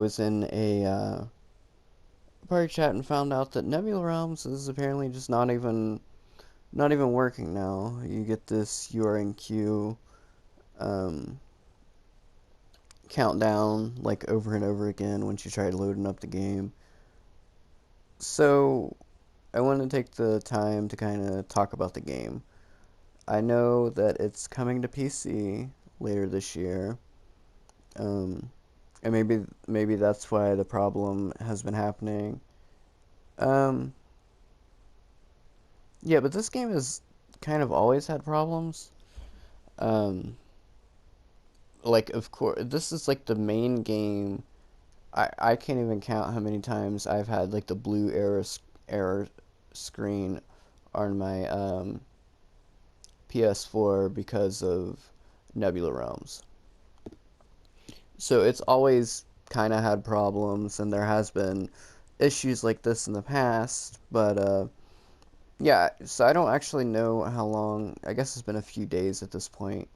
Was in a party chat and found out that Nebula Realms is apparently just not even working now. You get this URNQ um, countdown like over and over again once you try loading up the game. So I want to take the time to kind of talk about the game. I know that it's coming to PC later this year, um, and maybe that's why the problem has been happening. Um, yeah, but this game has kind of always had problems. Um, like of course, this is like the main game. I can't even count how many times I've had like the blue error screen on my PS4 because of Nebula Realms. So it's always kind of had problems, and there has been issues like this in the past. But yeah, so I don't actually know how long. I guess it's been a few days at this point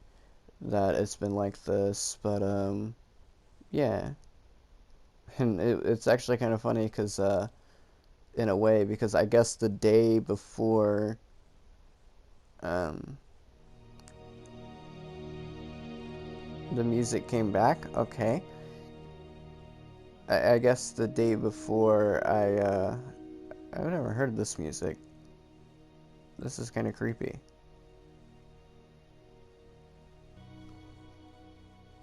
that it's been like this. But yeah, and it's actually kind of funny because in a way, because I guess the day before um, the music came back, okay. I guess the day before I've never heard this music. This is kind of creepy.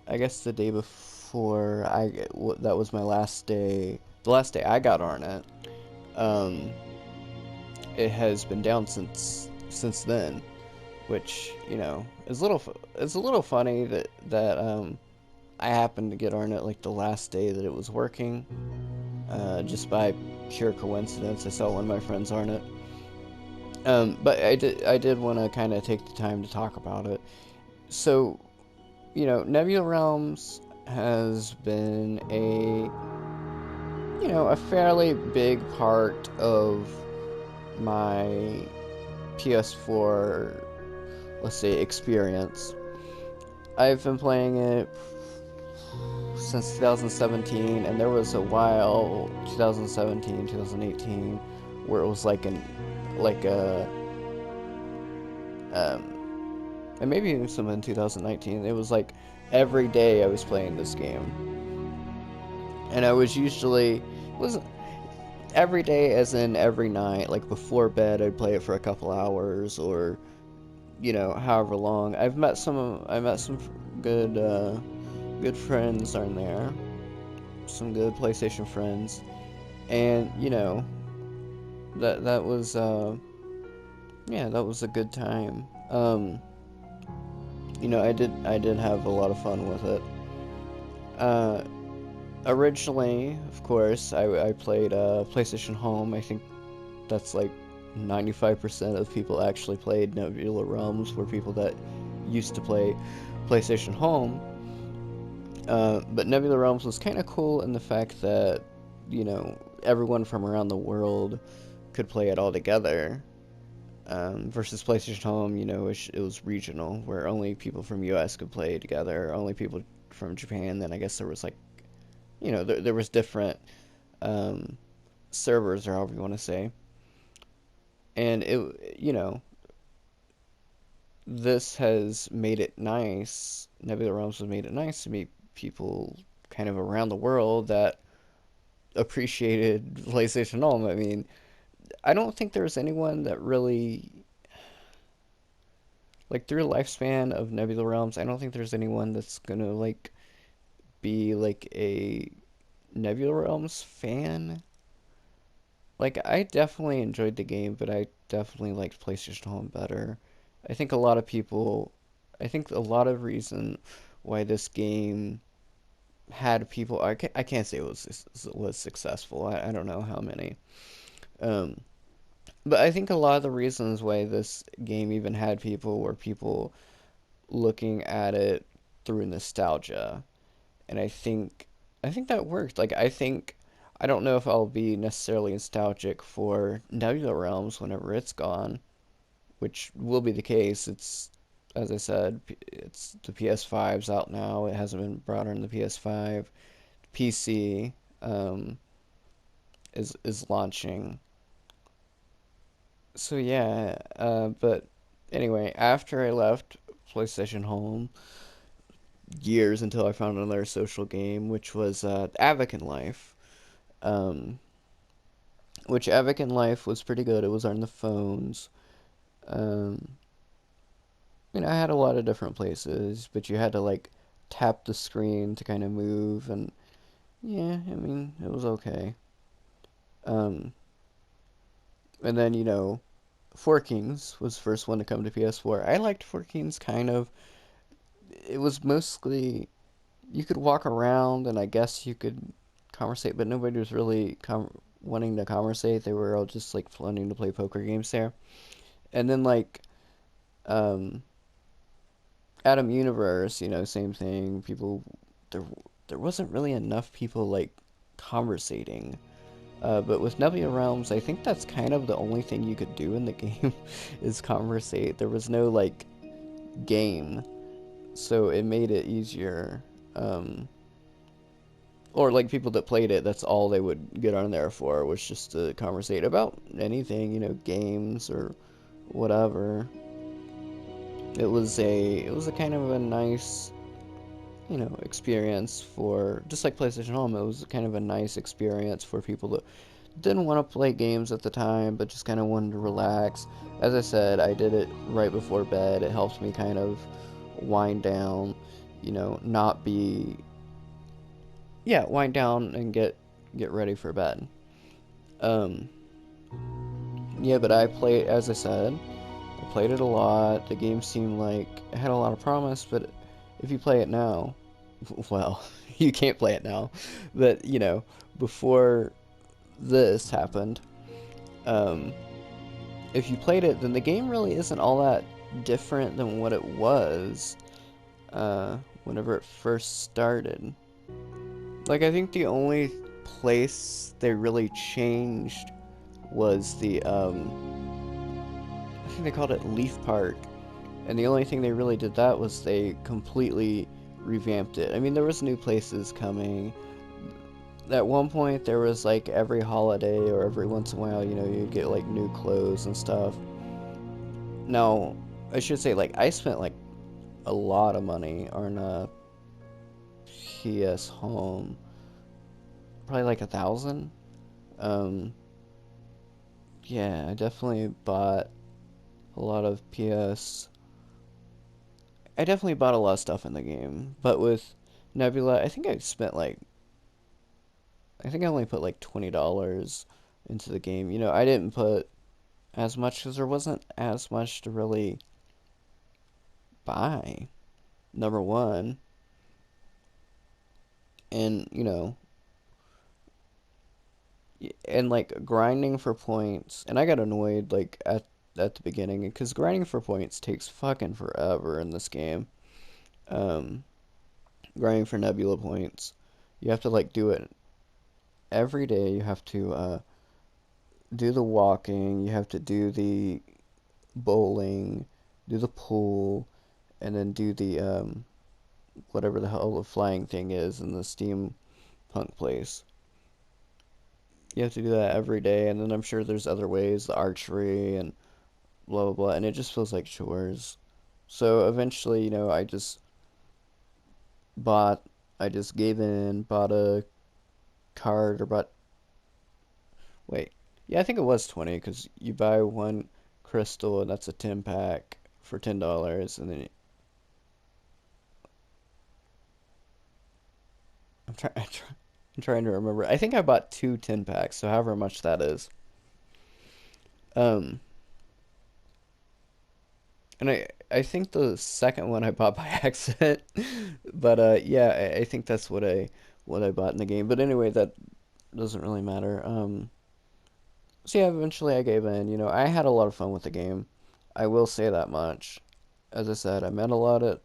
I guess the day before that was my last day. The last day I got on it. Um, it has been down since then, which is a little funny that I happened to get on it like the last day that it was working, just by pure coincidence. I saw one of my friends on it. But I did want to kind of take the time to talk about it. So, Nebula Realms has been a fairly big part of my PS4, let's say, experience. I've been playing it since 2017, and there was a while, 2017, 2018, where it was like a, and maybe even some in 2019. It was like every day I was playing this game, and I was usually wasn't every day as in every night. Like before bed, I'd play it for a couple hours, or however long. I met some good good friends on there, some good PlayStation friends, and that was yeah, that was a good time. I did have a lot of fun with it. Uh, Originally, of course, I played PlayStation Home. I think that's like 95% of people actually played Nebula Realms were people that used to play PlayStation Home. But Nebula Realms was kind of cool in the fact that, everyone from around the world could play it all together. Versus PlayStation Home, it was regional, where only people from US could play together, only people from Japan. Then I guess there was like, there was different um, servers, or however you want to say. And this has made it nice. Nebula Realms has made it nice to meet people kind of around the world that appreciated PlayStation Home. I mean, I don't think there's anyone that really like through the lifespan of Nebula Realms. I don't think there's anyone that's gonna like be like a Nebula Realms fan. Like I definitely enjoyed the game, but I definitely liked PlayStation Home better. I think a lot of people, I think a lot of reason why this game had people. I can't say it was successful. I don't know how many. Um, but I think a lot of the reasons why this game even had people were people looking at it through nostalgia, and I think that worked. Like I don't know if I'll be necessarily nostalgic for Nebula Realms whenever it's gone, which will be the case. It's, as I said, it's the PS5's out now. It hasn't been brought on the PS5. PC um, is launching. So yeah, but anyway, after I left PlayStation Home, years until I found another social game, which was Advocate Life. Um, which Advocate Life was pretty good. It was on the phones. Um, I had a lot of different places, but you had to like tap the screen to kind of move, and yeah, I mean, it was okay. Um, and then, Four Kings was the first one to come to PS4. I liked Four Kings kind of. It was mostly you could walk around, and I guess you could conversate, but nobody was really wanting to conversate. They were all just like wanting to play poker games there. And then like um, Adam Universe, same thing. There there wasn't really enough people like conversating. But with Nebula Realms, I think that's kind of the only thing you could do in the game is conversate. There was no like game, so it made it easier. Or like people that played it, that's all they would get on there for was just to conversate about anything, games or whatever. It was a kind of a nice, experience for just like PlayStation Home. It was kind of a nice experience for people that didn't want to play games at the time, but just kind of wanted to relax. As I said, I did it right before bed. It helps me kind of wind down, not be, yeah, wind down and get ready for bed. Um, yeah, but as I said, I played it a lot. The game seemed like it had a lot of promise, but if you play it now, well, you can't play it now. But, before this happened, um, if you played it, then the game really isn't all that different than what it was whenever it first started. Like, I think the only place they really changed was I think they called it Leaf Park. And the only thing they really did that was they completely revamped it. I mean, there was new places coming. At one point, there was like every holiday or every once in a while, you'd get like new clothes and stuff. Now, I should say, like, I spent like a lot of money on a PS Home, probably like 1,000. Um, yeah, I definitely bought a lot of PS. I definitely bought a lot of stuff in the game, but with Nebula, I think I only put like $20 into the game. I didn't put as much because there wasn't as much to really buy. Number one, and and like grinding for points, and I got annoyed like at the beginning because grinding for points takes fucking forever in this game. Um, Grinding for Nebula points, you have to like do it every day. You have to do the walking. You have to do the bowling, do the pool, and then do the whatever the hell the flying thing is in the steampunk place. You have to do that every day, and then I'm sure there's other ways, the archery and blah blah blah, and it just feels like chores. So eventually, bought, I just gave in, bought a card, or bought, wait, yeah, I think it was 20, because you buy one crystal, and that's a 10 pack for $10, and then I'm trying, I'm trying to remember. I think I bought two 10 packs, so however much that is. Um, and I think the second one I bought by accident, but yeah, I think that's what I bought in the game. But anyway, that doesn't really matter. So yeah, eventually I gave in. I had a lot of fun with the game. I will say that much. As I said, I met a lot of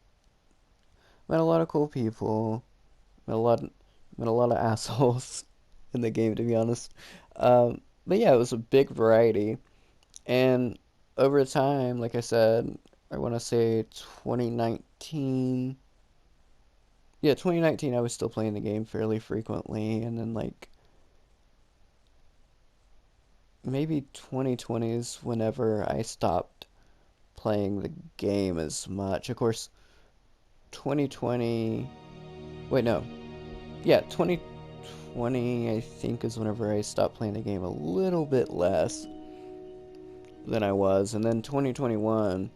cool people. Met a lot met a lot of assholes in the game, to be honest. But yeah, it was a big variety. And over time, like I said, I want to say 2019, Yeah, 2019 I was still playing the game fairly frequently, and then like maybe 2020 is whenever I stopped playing the game as much. Of course, 2020, wait, no. Yeah, 2020 I think is whenever I stopped playing the game a little bit less than I was, and then 2021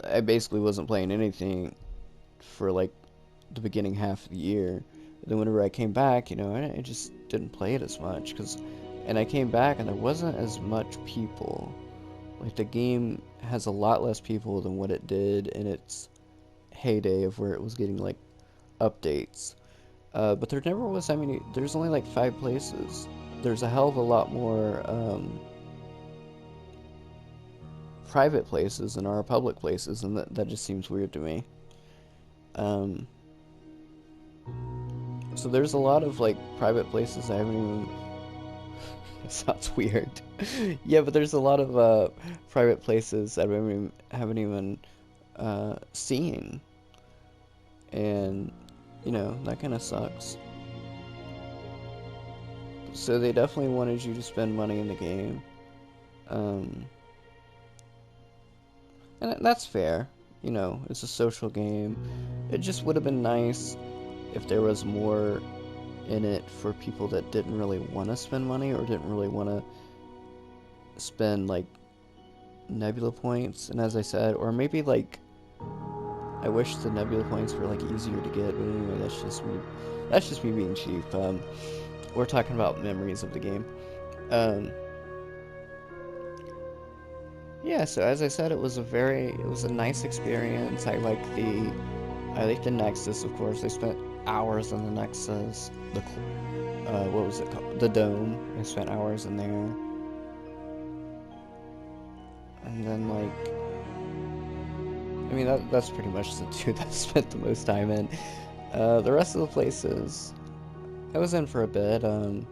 I basically wasn't playing anything for like the beginning half of the year. And then whenever I came back, I just didn't play it as much and I came back and there wasn't as much people. Like the game has a lot less people than what it did in its heyday of where it was getting like updates. But there never was that many. There's only like 5 places. There's a hell of a lot more private places than are public places, and that just seems weird to me. Um, so there's a lot of like private places I haven't even. It sounds weird. Yeah, but there's a lot of private places that I haven't even seen, and that kind of sucks. So they definitely wanted you to spend money in the game. Um, and that's fair. It's a social game. It just would have been nice if there was more in it for people that didn't really want to spend money or didn't really want to spend like Nebula points. And as I said, or maybe like I wish the Nebula points were like easier to get. But anyway, that's just me. That's just me being cheap. We're talking about memories of the game. Um, yeah. So as I said, it was a nice experience. I like the Nexus, of course. I spent hours on the Nexus. What was it called? The Dome. I spent hours in there. And then, like, I mean, that's pretty much the two that I spent the most time in. The rest of the places, I was in for a bit. I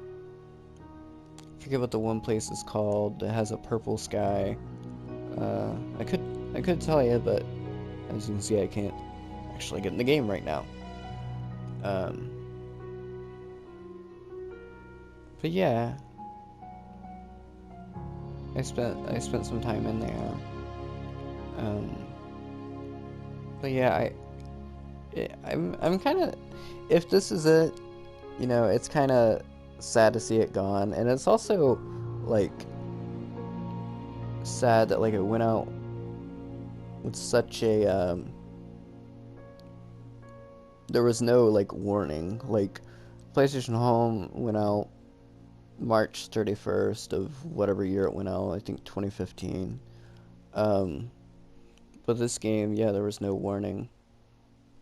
forget what the one place is called. It has a purple sky. Uh, I could, I could tell you, but as you can see, I can't actually get in the game right now. Um, but yeah, I spent some time in there. Um, but yeah, I'm kind of, if this is it, it's kind of sad to see it gone, and it's also like sad that like it went out with such a there was no like warning. Like PlayStation Home went out March 31st of whatever year it went out, I think 2015. Um, but this game, yeah, there was no warning.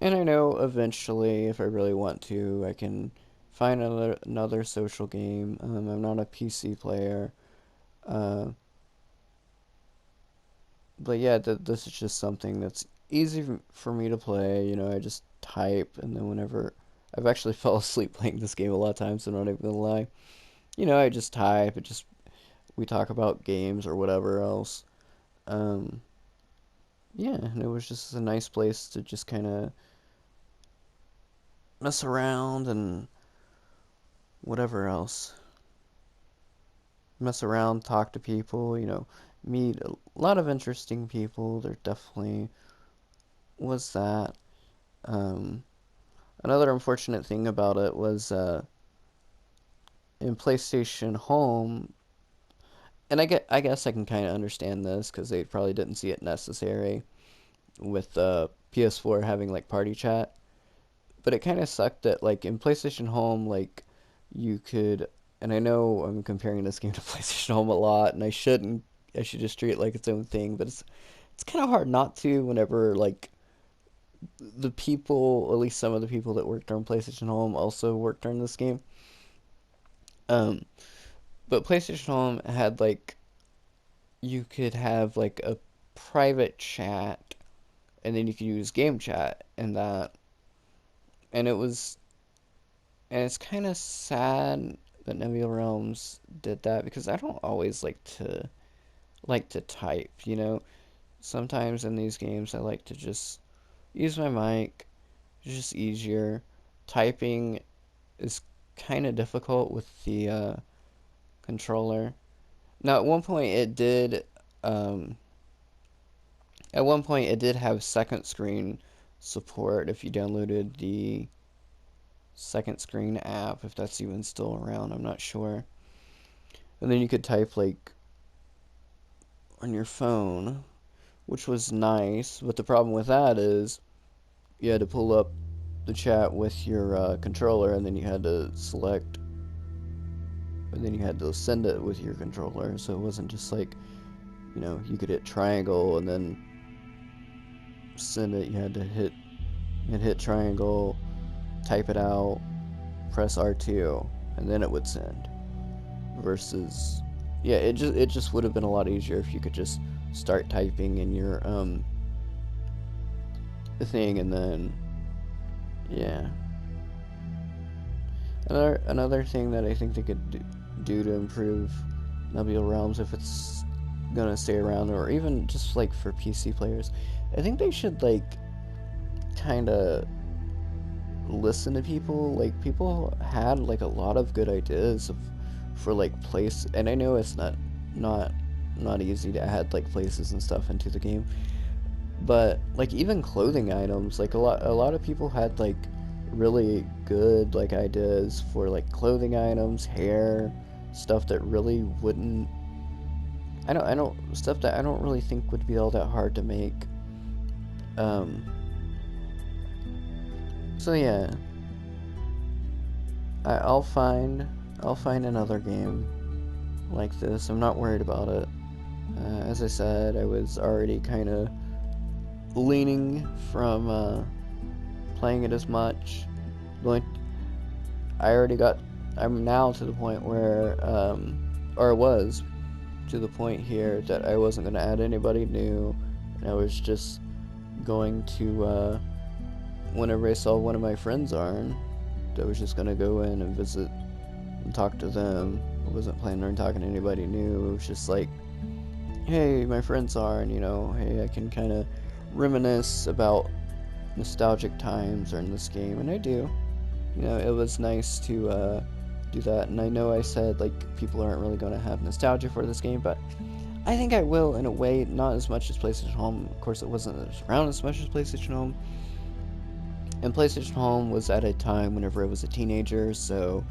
And I know eventually, if I really want to, I can find another social game. I'm not a PC player, uh, but yeah, this is just something that's easy for me to play. I just type, and then whenever I've actually fell asleep playing this game a lot of times, so I'm not even gonna lie. I just type. It just we talk about games or whatever else. Um, yeah, and it was just a nice place to just kind of mess around and whatever else. Mess around, talk to people, meet a lot of interesting people. There definitely was that. Um, Another unfortunate thing about it was in PlayStation Home, and I guess I can kind of understand this because they probably didn't see it necessary with PS4 having like party chat. But it kind of sucked that like in PlayStation Home, like you could, and I know I'm comparing this game to PlayStation Home a lot, and I shouldn't. I should just treat it like its own thing, but it's kind of hard not to whenever like the people, at least some of the people that worked on PlayStation Home also worked on this game. Um, but PlayStation Home had like you could have like a private chat, and then you could use game chat and that, and it's kind of sad that Nebula Realms did that because I don't always like to type. Sometimes in these games I like to just use my mic It's just easier. Typing is kind of difficult with the controller. Now, um, at one point it did have second screen support if you downloaded the second screen app, if that's even still around, I'm not sure. And then you could type like on your phone, which was nice, but the problem with that is you had to pull up the chat with your controller, and then you had to select, and then you had to send it with your controller, so it wasn't just like, you could hit triangle and then send it. You'd hit triangle, type it out, press R2, and then it would send. Versus, yeah, it just would have been a lot easier if you could just start typing in your thing, and then, yeah. Another thing that I think they could do to improve Nebula Realms, if it's gonna stay around, or even just like for PC players, I think they should like kind of listen to people. Like, people had like a lot of good ideas for like place, and I know it's not not easy to add like places and stuff into the game, but like even clothing items, like a lot of people had like really good like ideas for like clothing items, hair, stuff that really wouldn't, I don't stuff that I don't really think would be all that hard to make. um so yeah, I'll find another game like this. I'm not worried about it. As I said, I was already kind of leaning from playing it as much. Going, I already got. I'm now to the point where, or I was to the point here that I wasn't going to add anybody new, and I was just going to, whenever I saw one of my friends on, I was just going to go in and visit and talk to them. I wasn't planning on talking to anybody new. It was just like, hey, my friends are, and hey, I can kind of reminisce about nostalgic times are in this game, and I do. It was nice to do that, and I know I said like people aren't really going to have nostalgia for this game, but I think I will in a way, not as much as PlayStation Home. Of course, it wasn't around as much as PlayStation Home, and PlayStation Home was at a time whenever I was a teenager, so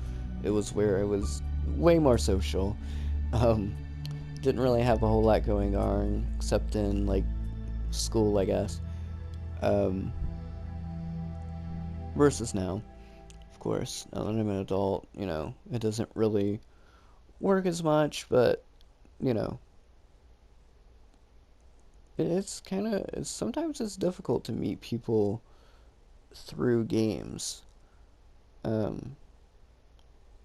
it was where I was way more social. Um, didn't really have a whole lot going on except in like school, I guess. Um, versus now, of course, now that I'm an adult, it doesn't really work as much, but you know, it's kind of, sometimes it's difficult to meet people through games. Um,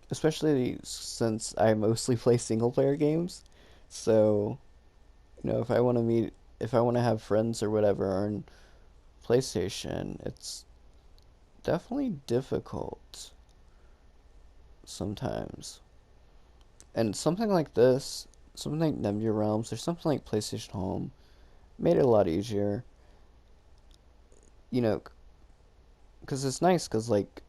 Especially since I mostly play single player games. So, if I want to have friends or whatever on PlayStation, it's definitely difficult sometimes. And something like this, something like Nebula Realms, or something like PlayStation Home, made it a lot easier. You know, because it's nice, because like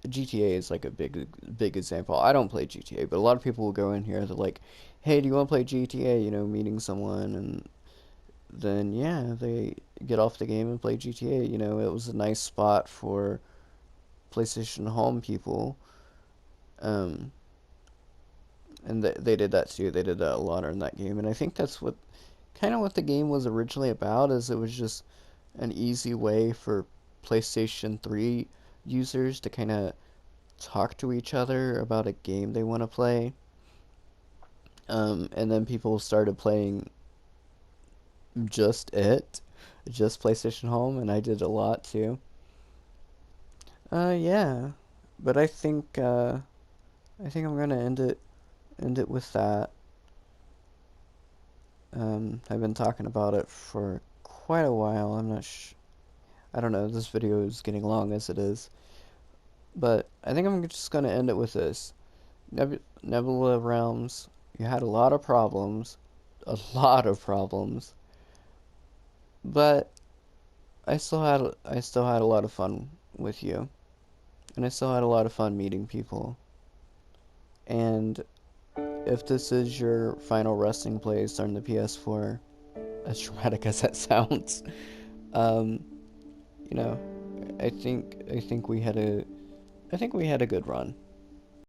GTA is like a big example. I don't play GTA, but a lot of people will go in here. They're like, "Hey, do you want to play GTA?" Meeting someone, and then yeah, they get off the game and play GTA. It was a nice spot for PlayStation Home people. Um, and they did that too. They did that a lot in that game, and I think that's what the game was originally about. Is it was just an easy way for PlayStation 3 users to kind of talk to each other about a game they want to play. And then people started playing just it, just PlayStation Home, and I did a lot too. Yeah, but I think I'm gonna end it with that. I've been talking about it for quite a while. I don't know. This video is getting long as it is, but I think I'm just gonna end it with this. Nebula Realms, you had a lot of problems, a lot of problems, but I still had a lot of fun with you, and I still had a lot of fun meeting people. And if this is your final resting place on the PS4, as dramatic as that sounds, um, you know, I think we had a good run.